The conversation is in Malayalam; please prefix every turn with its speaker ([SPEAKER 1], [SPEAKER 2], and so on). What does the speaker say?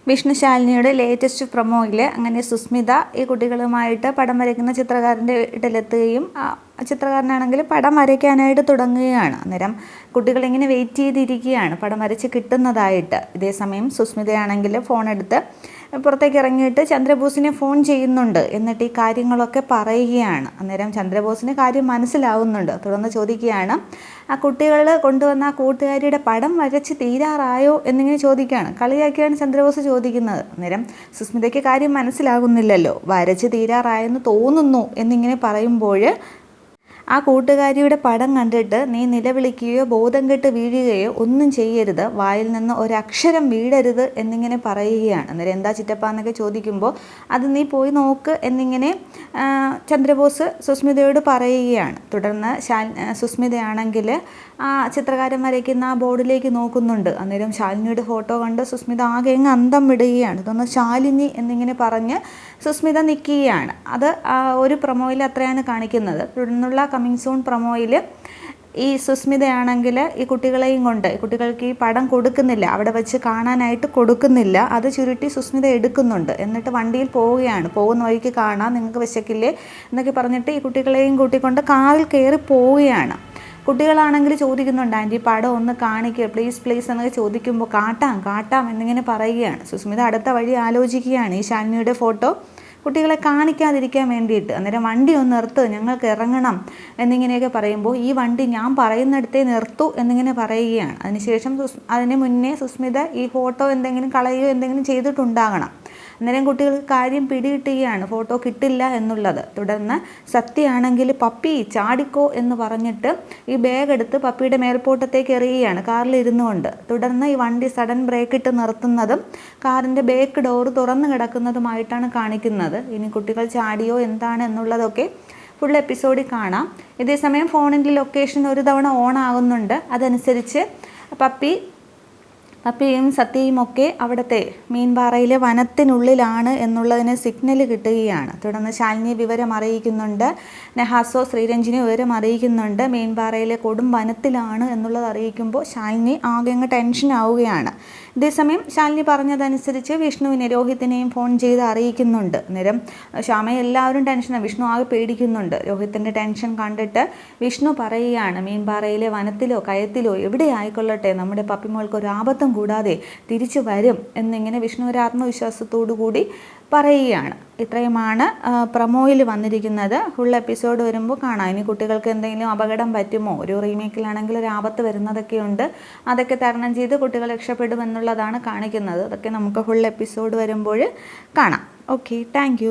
[SPEAKER 1] വിഷ്ണു ശാലിനിയുടെ ലേറ്റസ്റ്റ് പ്രൊമോയിൽ അങ്ങനെ സുസ്മിത ഈ കുട്ടികളുമായിട്ട് പടം വരയ്ക്കുന്ന ചിത്രകാരൻ്റെ വീട്ടിലെത്തുകയും ചിത്രകാരനാണെങ്കിൽ പടം വരയ്ക്കാനായിട്ട് തുടങ്ങുകയാണ്. അന്നേരം കുട്ടികളിങ്ങനെ വെയിറ്റ് ചെയ്തിരിക്കുകയാണ് പടം വരച്ച് കിട്ടുന്നതായിട്ട്. ഇതേസമയം സുസ്മിതയാണെങ്കിൽ ഫോണെടുത്ത് പുറത്തേക്ക് ഇറങ്ങിയിട്ട് ചന്ദ്രബോസിനെ ഫോൺ ചെയ്യുന്നുണ്ട്. എന്നിട്ട് ഈ കാര്യങ്ങളൊക്കെ പറയുകയാണ്. അന്നേരം ചന്ദ്രബോസിന് കാര്യം മനസ്സിലാവുന്നുണ്ട്. തുടർന്ന് ചോദിക്കുകയാണ്, ആ കുട്ടികൾ കൊണ്ടുവന്ന ആ കൂട്ടുകാരിയുടെ പടം വരച്ച് തീരാറായോ എന്നിങ്ങനെ ചോദിക്കുകയാണ്. കളിയാക്കിയാണ് ചന്ദ്രബോസ് ചോദിക്കുന്നത്. അന്നേരം സുസ്മിതയ്ക്ക് കാര്യം മനസ്സിലാകുന്നില്ലല്ലോ. വരച്ച് തീരാറായെന്ന് തോന്നുന്നു എന്നിങ്ങനെ പറയുമ്പോൾ ആ കൂട്ടുകാരിയുടെ പടം കണ്ടിട്ട് നീ നിലവിളിക്കുകയോ ബോധം കെട്ട് വീഴുകയോ ഒന്നും ചെയ്യരുത്, വായിൽ നിന്ന് ഒരക്ഷരം വീഴരുത് എന്നിങ്ങനെ പറയുകയാണ്. അന്നേരം എന്താ ചിറ്റപ്പ എന്നൊക്കെ ചോദിക്കുമ്പോൾ അത് നീ പോയി നോക്ക് എന്നിങ്ങനെ ചന്ദ്രബോസ് സുസ്മിതയോട് പറയുകയാണ്. തുടർന്ന് സുസ്മിതയാണെങ്കിൽ ആ ചിത്രകാരൻ വരയ്ക്കുന്ന ആ ബോർഡിലേക്ക് നോക്കുന്നുണ്ട്. അന്നേരം ശാലിനിയുടെ ഫോട്ടോ കണ്ട് സുസ്മിത ആകെ അങ്ങ് അന്തം വിടുകയാണ്. ഇതൊന്ന് ശാലിനി എന്നിങ്ങനെ പറഞ്ഞ് സുസ്മിത നിൽക്കുകയാണ്. അത് ഒരു പ്രൊമോയിൽ അത്രയാണ് കാണിക്കുന്നത്. തുടർന്നുള്ള കമ്മിങ് സൂൺ പ്രൊമോയിൽ ഈ സുസ്മിതയാണെങ്കിൽ ഈ കുട്ടികളെയും കൊണ്ട് കുട്ടികൾക്ക് ഈ പടം കൊടുക്കുന്നില്ല, അവിടെ വെച്ച് കാണാനായിട്ട് കൊടുക്കുന്നില്ല. അത് ചുരുട്ടി സുസ്മിത എടുക്കുന്നുണ്ട്. എന്നിട്ട് വണ്ടിയിൽ പോവുകയാണ്. പോകുന്ന വഴിക്ക് കാണാം, നിങ്ങൾക്ക് വിശക്കില്ലേ എന്നൊക്കെ പറഞ്ഞിട്ട് ഈ കുട്ടികളെയും കൂട്ടിക്കൊണ്ട് കാറിൽ കയറി പോവുകയാണ്. കുട്ടികളാണെങ്കിൽ ചോദിക്കുന്നുണ്ട്, ആൻറ്റി പടം ഒന്ന് കാണിക്കുക പ്ലീസ് പ്ലീസ് എന്നൊക്കെ ചോദിക്കുമ്പോൾ കാട്ടാം എന്നിങ്ങനെ പറയുകയാണ്. സുസ്മിത അടുത്ത വഴി ആലോചിക്കുകയാണ് ഈ ശാലിനിയുടെ ഫോട്ടോ കുട്ടികളെ കാണിക്കാതിരിക്കാൻ വേണ്ടിയിട്ട്. അന്നേരം വണ്ടി ഒന്ന് നിർത്ത്, ഞങ്ങൾക്ക് ഇറങ്ങണം എന്നിങ്ങനെയൊക്കെ പറയുമ്പോൾ ഈ വണ്ടി ഞാൻ പറയുന്നിടത്തേ നിർത്തൂ എന്നിങ്ങനെ പറയുകയാണ്. അതിനുശേഷം അതിന് മുന്നേ സുസ്മിത ഈ ഫോട്ടോ എന്തെങ്കിലും കളയുകയോ എന്തെങ്കിലും ചെയ്തിട്ടുണ്ടാകണം. അന്നേരം കുട്ടികൾക്ക് കാര്യം പിടികിട്ടുകയാണ്, ഫോട്ടോ കിട്ടില്ല എന്നുള്ളത്. തുടർന്ന് സത്യമാണെങ്കിൽ പപ്പി ചാടിക്കോ എന്ന് പറഞ്ഞിട്ട് ഈ ബാഗ് എടുത്ത് പപ്പിയുടെ മേൽപോട്ടത്തേക്ക് എറിയുകയാണ് കാറിൽ ഇരുന്നുകൊണ്ട്. തുടർന്ന് ഈ വണ്ടി സഡൻ ബ്രേക്ക് ഇട്ട് നിർത്തുന്നതും കാറിൻ്റെ ബാക്ക് ഡോർ തുറന്നു കിടക്കുന്നതുമായിട്ടാണ് കാണിക്കുന്നത്. ഇനി കുട്ടികൾ ചാടിയോ എന്താണ് എന്നുള്ളതൊക്കെ ഫുൾ എപ്പിസോഡിൽ കാണാം. ഇതേസമയം ഫോണിൻ്റെ ലൊക്കേഷൻ ഒരു തവണ ഓൺ ആകുന്നുണ്ട്. അതനുസരിച്ച് പപ്പിയും സത്യയും ഒക്കെ അവിടുത്തെ മീൻപാറയിലെ വനത്തിനുള്ളിലാണ് എന്നുള്ളതിന് സിഗ്നൽ കിട്ടുകയാണ്. തുടർന്ന് ശാലിനി വിവരം അറിയിക്കുന്നുണ്ട്, നെഹാസോ ശ്രീരഞ്ജിനി വിവരം അറിയിക്കുന്നുണ്ട്, മീൻപാറയിലെ കൊടും വനത്തിലാണ് എന്നുള്ളത് അറിയിക്കുമ്പോൾ ശാലിനി ആകെ അങ്ങ് ടെൻഷൻ ആവുകയാണ്. ഇതേസമയം ശാലിനി പറഞ്ഞതനുസരിച്ച് വിഷ്ണുവിനെ രോഹിത്തിനെയും ഫോൺ ചെയ്ത് അറിയിക്കുന്നുണ്ട്. അന്നേരം ശ്യാമയെ എല്ലാവരും ടെൻഷനാണ്, വിഷ്ണു ആകെ പേടിക്കുന്നുണ്ട്. രോഹിത്തിൻ്റെ ടെൻഷൻ കണ്ടിട്ട് വിഷ്ണു പറയുകയാണ്, മീൻപാറയിലെ വനത്തിലോ കയത്തിലോ എവിടെ ആയിക്കൊള്ളട്ടെ നമ്മുടെ പപ്പിമോൾക്ക് ഒരു ആപത്തും കൂടാതെ തിരിച്ചു വരും എന്നിങ്ങനെ വിഷ്ണു ഒരു ആത്മവിശ്വാസത്തോടു കൂടി പറയുകയാണ്. ഇത്രയുമാണ് പ്രൊമോയിൽ വന്നിരിക്കുന്നത്. ഫുൾ എപ്പിസോഡ് വരുമ്പോൾ കാണാം. ഇനി കുട്ടികൾക്ക് എന്തെങ്കിലും അപകടം പറ്റുമോ, ഒരു റീമേക്കിലാണെങ്കിൽ ഒരു ആപത്ത് വരുന്നതൊക്കെയുണ്ട്, അതൊക്കെ തരണം ചെയ്ത് കുട്ടികൾ രക്ഷപ്പെടുമെന്നുള്ളതാണ് കാണിക്കുന്നത്. അതൊക്കെ നമുക്ക് ഫുൾ എപ്പിസോഡ് വരുമ്പോൾ കാണാം. Okay, thank